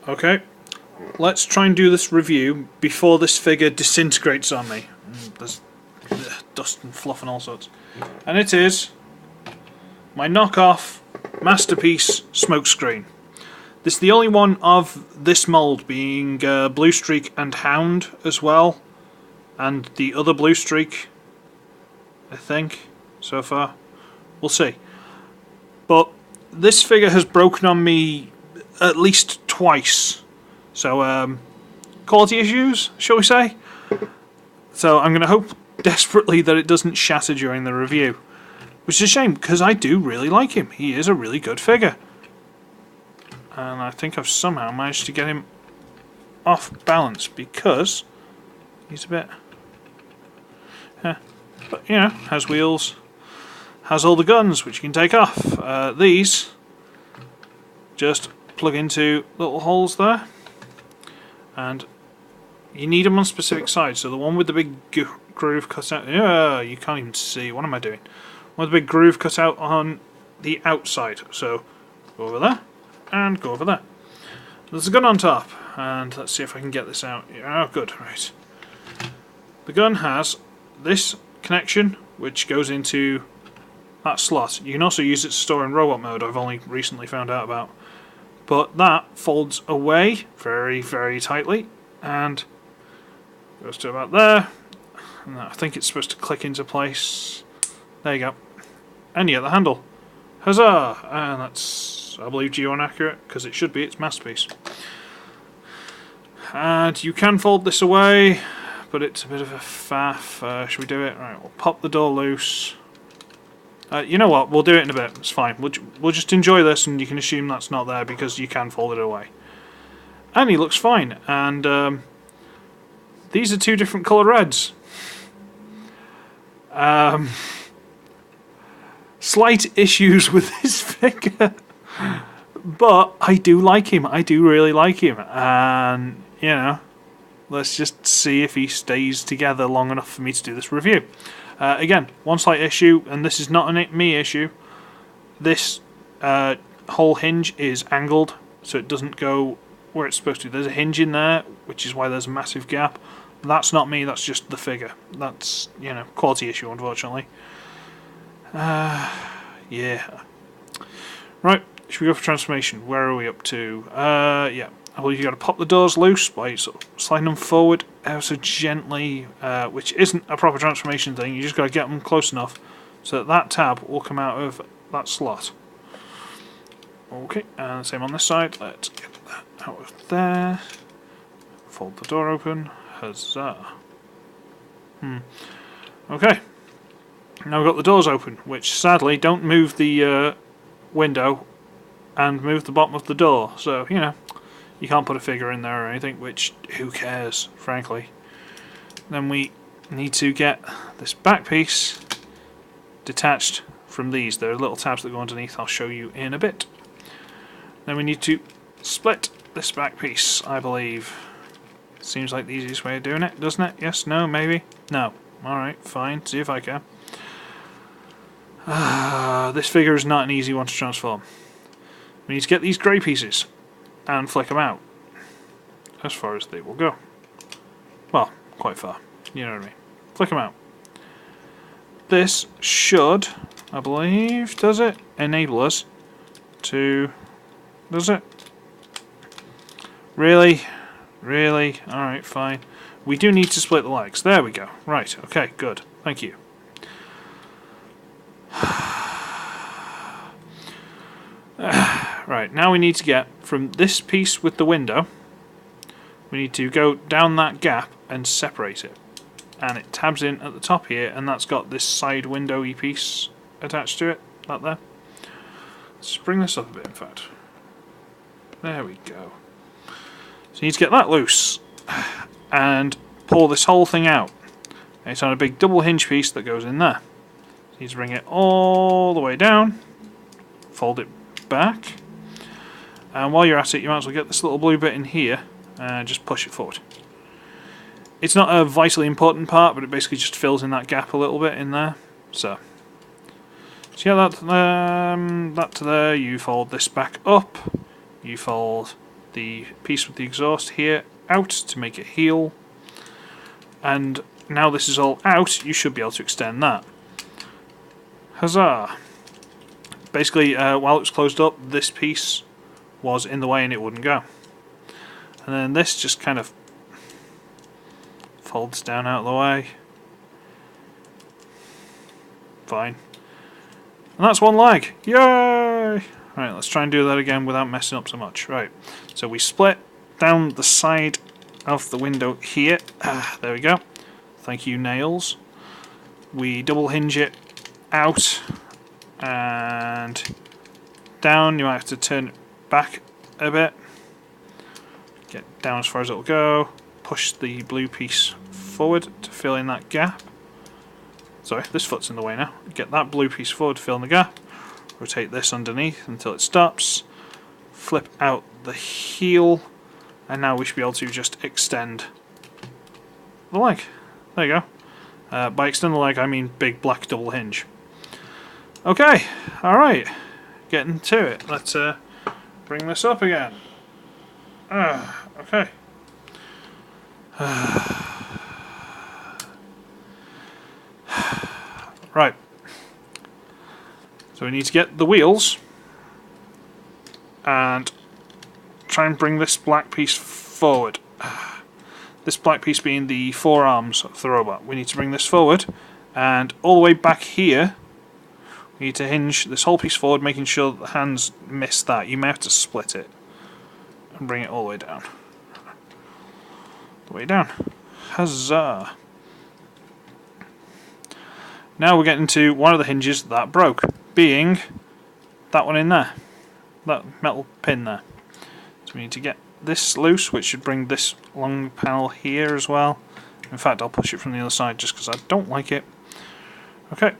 Okay, let's try and do this review before this figure disintegrates on me. There's dust and fluff and all sorts. And it is my knockoff masterpiece Smokescreen. This is the only one of this mould, being Blue Streak and Hound as well, and the other Blue Streak, I think, so far. We'll see. But this figure has broken on me at least twice. So, quality issues, shall we say? So I'm going to hope desperately that it doesn't shatter during the review. Which is a shame, because I do really like him. He is a really good figure. And I think I've somehow managed to get him off balance, because he's a bit... But, you know, has wheels, has all the guns, which you can take off. These just plug into little holes there. And you need them on specific sides. So the one with the big groove cut out... Yeah, you can't even see. What am I doing? One with the big groove cut out on the outside. So go over there and go over there. There's a gun on top. And let's see if I can get this out. Oh, good. Right. The gun has this connection, which goes into that slot. You can also use it to store in robot mode. I've only recently found out about. But that folds away very, very tightly and goes to about there. And I think it's supposed to click into place. There you go. And you get the handle. Huzzah! And that's, I believe, geo-inaccurate, because it should be its masterpiece. And you can fold this away, but it's a bit of a faff. Should we do it? Right, we'll pop the door loose. You know what, we'll do it in a bit, it's fine. We'll just enjoy this, and you can assume that's not there because you can fold it away. And he looks fine, and these are two different colour reds. Slight issues with this figure, but I do like him, I do really like him, and, you know, let's just see if he stays together long enough for me to do this review. Again, one slight issue, and this is not a me issue. This whole hinge is angled, so it doesn't go where it's supposed to. There's a hinge in there, which is why there's a massive gap. That's not me, that's just the figure. That's, you know, quality issue, unfortunately. Yeah. Right, should we go for transformation? Where are we up to? Yeah. Well, you got to pop the doors loose by sort of sliding them forward ever so gently, which isn't a proper transformation thing. You just got to get them close enough so that that tab will come out of that slot. Okay, and same on this side. Let's get that out of there. Fold the door open. Huzzah. Okay. Now we've got the doors open, which sadly don't move the window and move the bottom of the door. So, you know, you can't put a figure in there or anything, which, who cares, frankly. Then we need to get this back piece detached from these. There are little tabs that go underneath, I'll show you in a bit. Then we need to split this back piece, I believe. Seems like the easiest way of doing it, doesn't it? Yes, no, maybe? No. Alright, fine, see if I can. This figure is not an easy one to transform. We need to get these grey pieces and flick them out as far as they will go. Well, quite far, you know what I mean. Flick them out. This should, I believe, does it? Enable us to... Does it? Really? Really? Alright, fine. We do need to split the legs. There we go. Right, okay, good. Thank you. Right, now we need to get from this piece with the window, we need to go down that gap and separate it. And it tabs in at the top here, and that's got this side windowy piece attached to it, that there. Let's bring this up a bit, in fact. There we go. So you need to get that loose and pull this whole thing out. And it's on a big double hinge piece that goes in there. So you need to bring it all the way down, fold it back, and while you're at it, you might as well get this little blue bit in here and just push it forward. It's not a vitally important part, but it basically just fills in that gap a little bit in there. So yeah, that to there. You fold this back up. You fold the piece with the exhaust here out to make it heal. And now this is all out, you should be able to extend that. Huzzah! Basically, while it was closed up, this piece was in the way and it wouldn't go. And then this just kind of folds down out of the way. Fine. And that's one leg! Yay! Right, let's try and do that again without messing up so much. Right, so we split down the side of the window here. There we go. Thank you, nails. We double hinge it out and down. You might have to turn it back a bit. Get down as far as it'll go. Push the blue piece forward to fill in that gap. Sorry, this foot's in the way now. Get that blue piece forward to fill in the gap. Rotate this underneath until it stops. Flip out the heel. And now we should be able to just extend the leg. There you go. By extend the leg, I mean big black double hinge. Okay, alright. Getting to it. Let's bring this up again. Okay. Right. So we need to get the wheels and try and bring this black piece forward. This black piece being the forearms of the robot. We need to bring this forward and all the way back here we need to hinge this whole piece forward, making sure that the hands miss that. You may have to split it and bring it all the way down. The way down. Huzzah! Now we're getting to one of the hinges that broke, being that one in there. That metal pin there. So we need to get this loose, which should bring this long panel here as well. In fact, I'll push it from the other side just because I don't like it. Okay.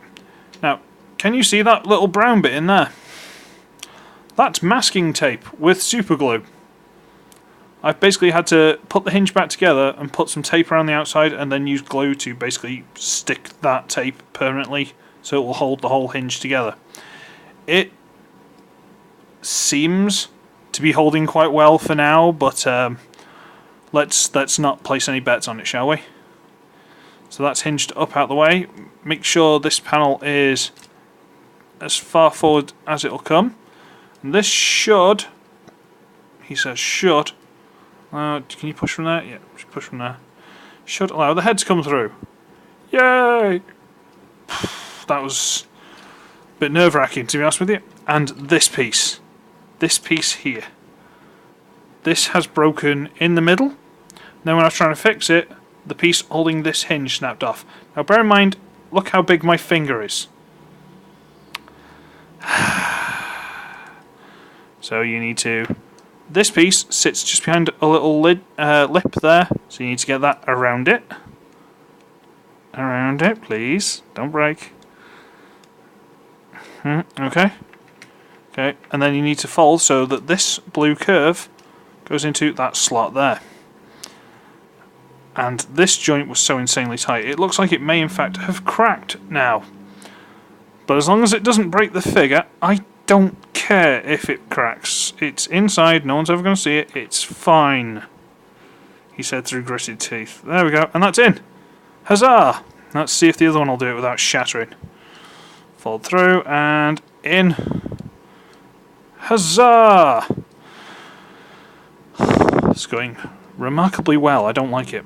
Now, can you see that little brown bit in there? That's masking tape with super glue. I've basically had to put the hinge back together and put some tape around the outside and then use glue to basically stick that tape permanently so it will hold the whole hinge together. It seems to be holding quite well for now, but let's not place any bets on it, shall we? So that's hinged up out the way. Make sure this panel is as far forward as it'll come. And this should, he says should, can you push from there? Yeah, push from there. Should allow the head to come through. Yay! That was a bit nerve-wracking, to be honest with you. And this piece here. This has broken in the middle. Then when I was trying to fix it, the piece holding this hinge snapped off. Now bear in mind, look how big my finger is. So you need to... This piece sits just behind a little lip there, so you need to get that around it. Around it, please. Don't break. Okay. Okay, and then you need to fold so that this blue curve goes into that slot there. And this joint was so insanely tight, it looks like it may in fact have cracked now. But as long as it doesn't break the figure, I don't care if it cracks. It's inside, no one's ever going to see it, it's fine. He said through gritted teeth. There we go, and that's in. Huzzah! Let's see if the other one will do it without shattering. Fold through, and in. Huzzah! It's going remarkably well, I don't like it.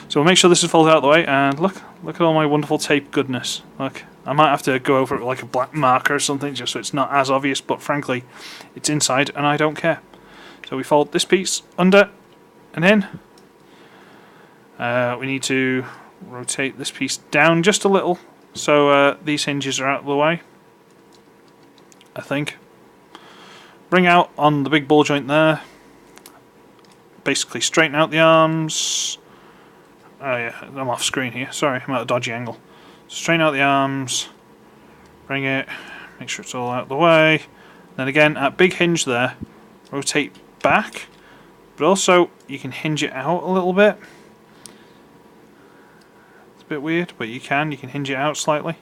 So we'll make sure this is folded out of the way, and look at all my wonderful tape goodness. Look, I might have to go over it with like a black marker or something just so it's not as obvious, but frankly, it's inside and I don't care. So we fold this piece under and in. We need to rotate this piece down just a little so these hinges are out of the way, I think. Bring out on the big ball joint there. Basically straighten out the arms. Oh yeah, I'm off screen here. Sorry, I'm at a dodgy angle. Straighten out the arms. Bring it. Make sure it's all out of the way. Then again, at big hinge there, rotate back. But also, you can hinge it out a little bit. It's a bit weird, but you can hinge it out slightly.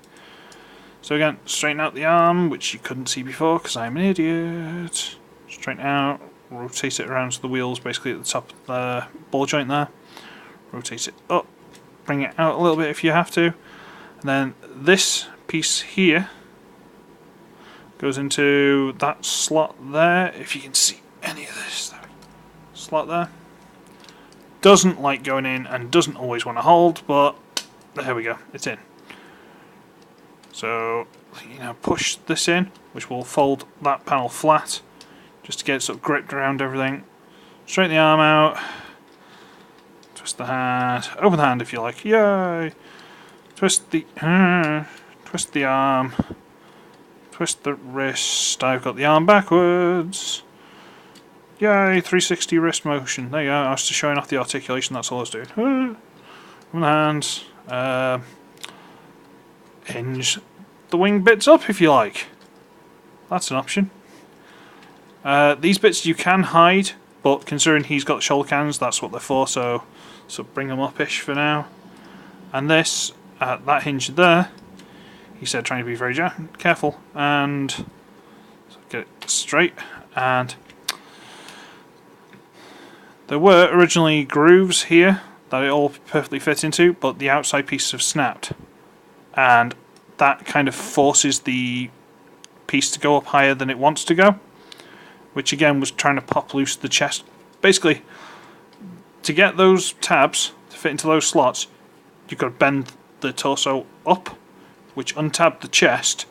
So again, straighten out the arm, which you couldn't see before because I'm an idiot. Straighten out, rotate it around so the wheel's basically at the top of the ball joint there. Rotate it up, bring it out a little bit if you have to. And then this piece here goes into that slot there, if you can see any of this. Slot there. Doesn't like going in and doesn't always want to hold, but there we go, it's in. So, you know, push this in, which will fold that panel flat, just to get it sort of gripped around everything. Straighten the arm out, twist the hand, open the hand if you like, yay! Twist the arm, twist the wrist, I've got the arm backwards. Yay, 360 wrist motion. There you go, I was just showing off the articulation, that's all I was doing. Open the hands, hinge the wing bits up if you like. That's an option. These bits you can hide, but considering he's got shoulder cannons, that's what they're for, so bring them up-ish for now. And this, that hinge there, he said trying to be very careful, and get it straight, and there were originally grooves here that it all perfectly fit into, but the outside pieces have snapped, and that kind of forces the piece to go up higher than it wants to go, which again was trying to pop loose the chest. Basically, to get those tabs to fit into those slots, you've got to bend the torso up, which untabbed the chest,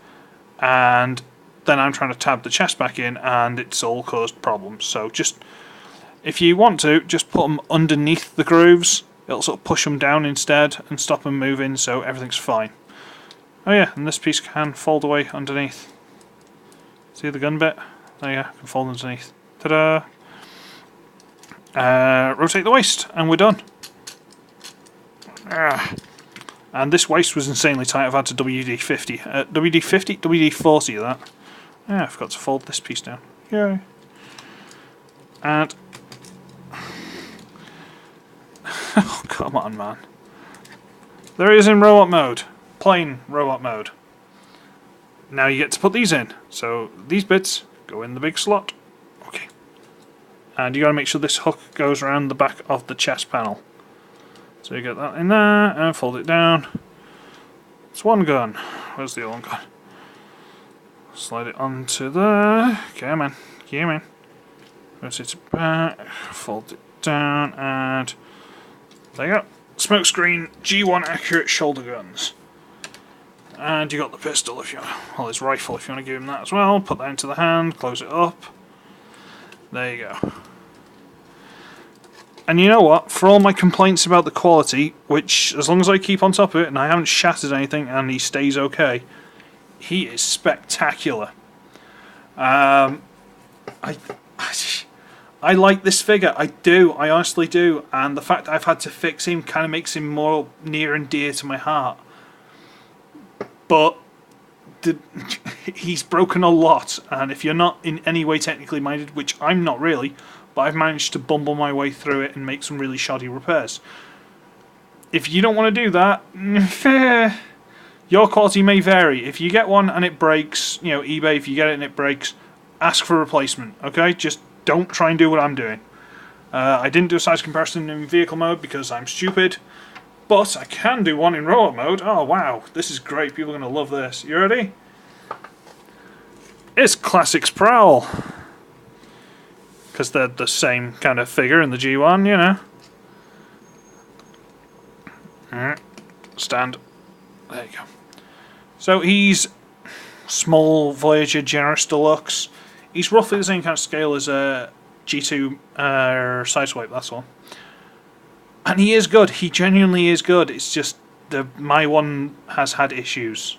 and then I'm trying to tab the chest back in, and it's all caused problems. So just, if you want to, just put them underneath the grooves. It'll sort of push them down instead and stop them moving, so everything's fine. Oh yeah, and this piece can fold away underneath. See the gun bit? There you go, can fold underneath. Ta-da! Rotate the waist, and we're done. And this waist was insanely tight. I've had to WD-50. WD-50? WD-40 of that. Yeah, I forgot to fold this piece down. Yay. And... oh, come on, man. There it is in robot mode. Plain robot mode. Now you get to put these in. So these bits go in the big slot. Okay. And you got to make sure this hook goes around the back of the chest panel. So you get that in there and fold it down. It's one gun. Where's the other one gone? Slide it onto there. Come on. Come on. Rotate it back. Fold it down and there you go. Smokescreen G1 accurate shoulder guns. And you got the pistol if you want, well, his rifle if you want to give him that as well. Put that into the hand, close it up. There you go. And you know what? For all my complaints about the quality, which as long as I keep on top of it and I haven't shattered anything and he stays okay, he is spectacular. I like this figure. I do. I honestly do. And the fact that I've had to fix him kind of makes him more near and dear to my heart. But he's broken a lot, and if you're not in any way technically minded, which I'm not really, but I've managed to bumble my way through it and make some really shoddy repairs. If you don't want to do that, your quality may vary. If you get one and it breaks, you know, eBay, if you get it and it breaks, ask for a replacement, okay? Just don't try and do what I'm doing. I didn't do a size comparison in vehicle mode because I'm stupid. But I can do one in robot mode. Oh wow, this is great. People are going to love this. You ready? It's Classics Prowl. Because they're the same kind of figure in the G1, you know. Stand. There you go. So he's small Voyager Generous Deluxe. He's roughly the same kind of scale as a G2 Sideswipe, that's all. And he is good. He genuinely is good. It's just my one has had issues.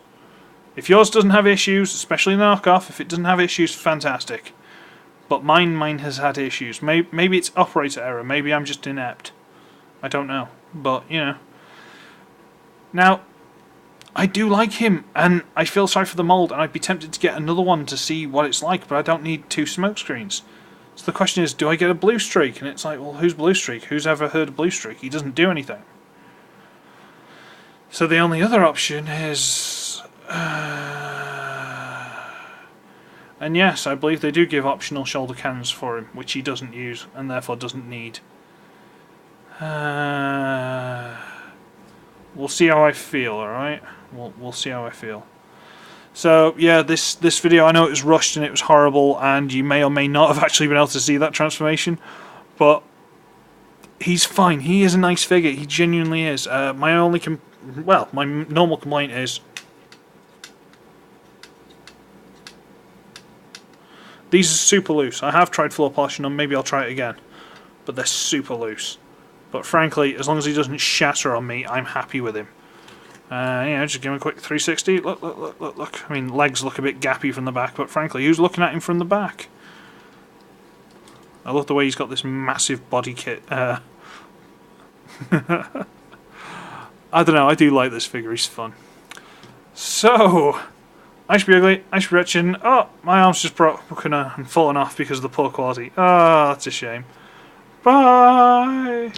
If yours doesn't have issues, especially the knockoff, if it doesn't have issues, fantastic. But mine has had issues. Maybe it's operator error. Maybe I'm just inept. I don't know. But, you know. Now, I do like him, and I feel sorry for the mould, and I'd be tempted to get another one to see what it's like, but I don't need 2 Smokescreens. So the question is, do I get a Blue Streak? And it's like, well, who's Blue Streak? Who's ever heard of Blue Streak? He doesn't do anything. So the only other option is... And yes, I believe they do give optional shoulder cannons for him, which he doesn't use and therefore doesn't need. We'll see how I feel, alright? We'll see how I feel. So, yeah, this video, I know it was rushed and it was horrible, and you may or may not have actually been able to see that transformation, but he's fine. He is a nice figure. He genuinely is. My only my normal complaint is these are super loose. I have tried floor polishing them. Maybe I'll try it again, but they're super loose. But frankly, as long as he doesn't shatter on me, I'm happy with him. Just give him a quick 360. Look. I mean, legs look a bit gappy from the back, but frankly, who's looking at him from the back? I love the way he's got this massive body kit. I don't know, I do like this figure, he's fun. So, I should be ugly, I should be wretched. Oh, my arm's just broken and fallen off because of the poor quality. Oh, that's a shame. Bye!